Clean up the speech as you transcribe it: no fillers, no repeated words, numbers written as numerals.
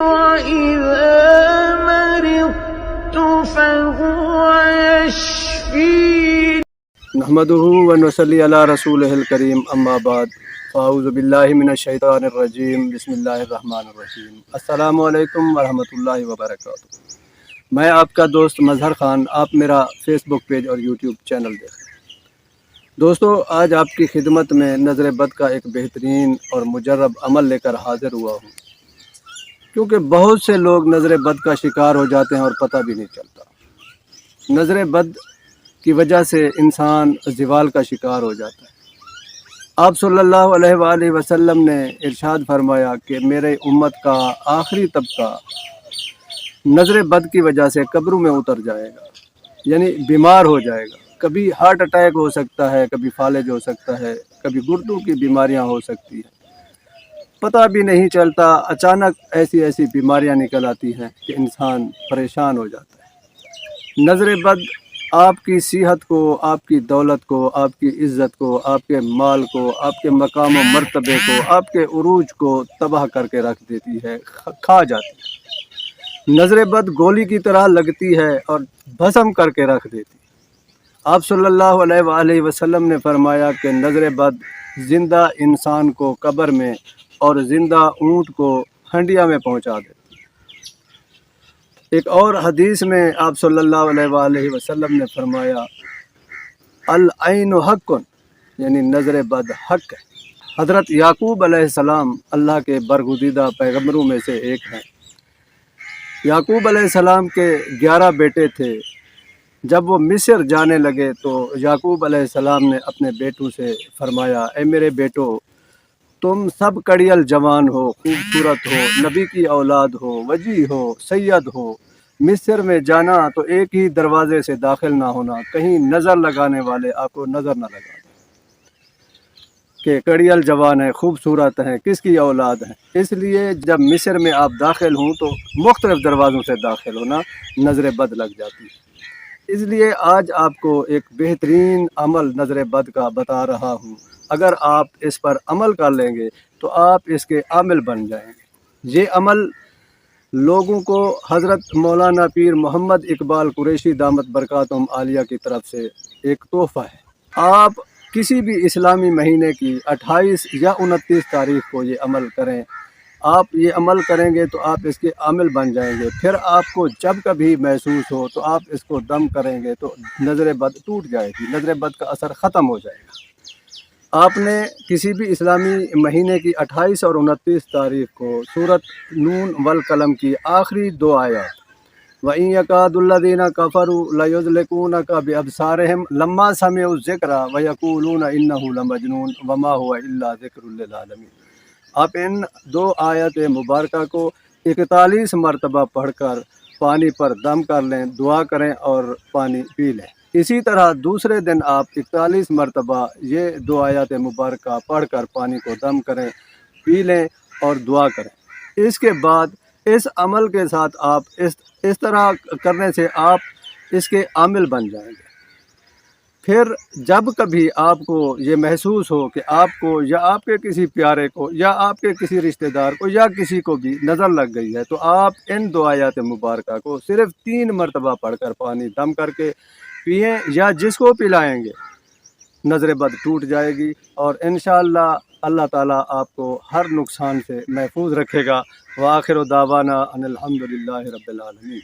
وَإِذَا مَرِضْتُ فَهُوَ يَشْفِينِ نحمده ونصلي على رسوله الكريم اما بعد فاعوذ باللہ من الشیطان الرجیم بسم اللہ الرحمن الرحیم السلام علیکم ورحمۃ اللہ وبرکاتہ۔ میں آپ کا دوست مظہر خان، آپ میرا فیس بک پیج اور یوٹیوب چینل دیکھ رہے ہیں۔ دوستو، آج آپ کی خدمت میں نظر بد کا ایک بہترین اور مجرب عمل لے کر حاضر ہوا ہوں، کیونکہ بہت سے لوگ نظر بد کا شکار ہو جاتے ہیں اور پتہ بھی نہیں چلتا۔ نظر بد کی وجہ سے انسان زوال کا شکار ہو جاتا ہے۔ آپ صلی اللہ علیہ وآلہ وسلم نے ارشاد فرمایا کہ میرے امت کا آخری طبقہ نظر بد کی وجہ سے قبروں میں اتر جائے گا، یعنی بیمار ہو جائے گا۔ کبھی ہارٹ اٹیک ہو سکتا ہے، کبھی فالج ہو سکتا ہے، کبھی گردوں کی بیماریاں ہو سکتی ہیں، پتہ بھی نہیں چلتا۔ اچانک ایسی بیماریاں نکل آتی ہیں کہ انسان پریشان ہو جاتا ہے۔ نظر بد آپ کی صحت کو، آپ کی دولت کو، آپ کی عزت کو، آپ کے مال کو، آپ کے مقام و مرتبے کو، آپ کے عروج کو تباہ کر کے رکھ دیتی ہے، کھا جاتی ہے۔ نظر بد گولی کی طرح لگتی ہے اور بھسم کر کے رکھ دیتی ہے۔ آپ صلی اللہ علیہ وآلہ وسلم نے فرمایا کہ نظر بد زندہ انسان کو قبر میں اور زندہ اونٹ کو ہنڈیا میں پہنچا دیتی ہے۔ ایک اور حدیث میں آپ صلی اللہ علیہ وآلہ وسلم نے فرمایا العین حق، یعنی نظر بد حق ہے۔ حضرت یعقوب علیہ السلام اللہ کے برگزیدہ پیغمبروں میں سے ایک ہیں۔ یعقوب علیہ السلام کے 11 بیٹے تھے۔ جب وہ مصر جانے لگے تو یعقوب علیہ السلام نے اپنے بیٹوں سے فرمایا، اے میرے بیٹو، تم سب کڑیل جوان ہو، خوبصورت ہو، نبی کی اولاد ہو، وجیح ہو، سید ہو۔ مصر میں جانا تو ایک ہی دروازے سے داخل نہ ہونا، کہیں نظر لگانے والے آپ کو نظر نہ لگا دیں کہ کڑیل جوان ہے، خوبصورت ہیں، کس کی اولاد ہیں۔ اس لیے جب مصر میں آپ داخل ہوں تو مختلف دروازوں سے داخل ہونا، نظر بد لگ جاتی ہے۔ اس لیے آج آپ کو ایک بہترین عمل نظر بد کا بتا رہا ہوں۔ اگر آپ اس پر عمل کر لیں گے تو آپ اس کے عامل بن جائیں گے۔ یہ عمل لوگوں کو حضرت مولانا پیر محمد اقبال قریشی دامت برکاتہم عالیہ کی طرف سے ایک تحفہ ہے۔ آپ کسی بھی اسلامی مہینے کی 28 یا 29 تاریخ کو یہ عمل کریں۔ آپ یہ عمل کریں گے تو آپ اس کے عامل بن جائیں گے۔ پھر آپ کو جب کبھی محسوس ہو تو آپ اس کو دم کریں گے تو نظر بد ٹوٹ جائے گی، نظر بد کا اثر ختم ہو جائے گا۔ آپ نے کسی بھی اسلامی مہینے کی 28 اور 29 تاریخ کو سورۃ نون والقلم کی آخری 2 آیات وَإِن يَكَادُ الَّذِينَ كَفَرُوا لَيُزْلِقُونَكَ بِأَبْصَارِهِمْ لَمَّا سَمِعُوا الذِّكْرَ وَيَقُولُونَ إِنَّهُ لَمَجْنُونٌ وَمَا هُوَ إِلَّا ذِكْرٌ لِّلْعَالَمِينَ۔ آپ ان 2 آیات مبارکہ کو 41 مرتبہ پڑھ کر پانی پر دم کر لیں، دعا کریں اور پانی پی لیں۔ اسی طرح دوسرے دن آپ 41 مرتبہ یہ 2 آیات مبارکہ پڑھ کر پانی کو دم کریں، پی لیں اور دعا کریں۔ اس کے بعد اس عمل کے ساتھ آپ اس طرح کرنے سے آپ اس کے عامل بن جائیں گے۔ پھر جب کبھی آپ کو یہ محسوس ہو کہ آپ کو یا آپ کے کسی پیارے کو یا آپ کے کسی رشتہ دار کو یا کسی کو بھی نظر لگ گئی ہے تو آپ ان 2 آیات مبارکہ کو صرف 3 مرتبہ پڑھ کر پانی دم کر کے پئیں یا جس کو پلائیں گے، نظر بد ٹوٹ جائے گی اور انشاءاللہ اللہ تعالیٰ آپ کو ہر نقصان سے محفوظ رکھے گا۔ وآخر دعوانا ان الحمدللہ رب العالمین۔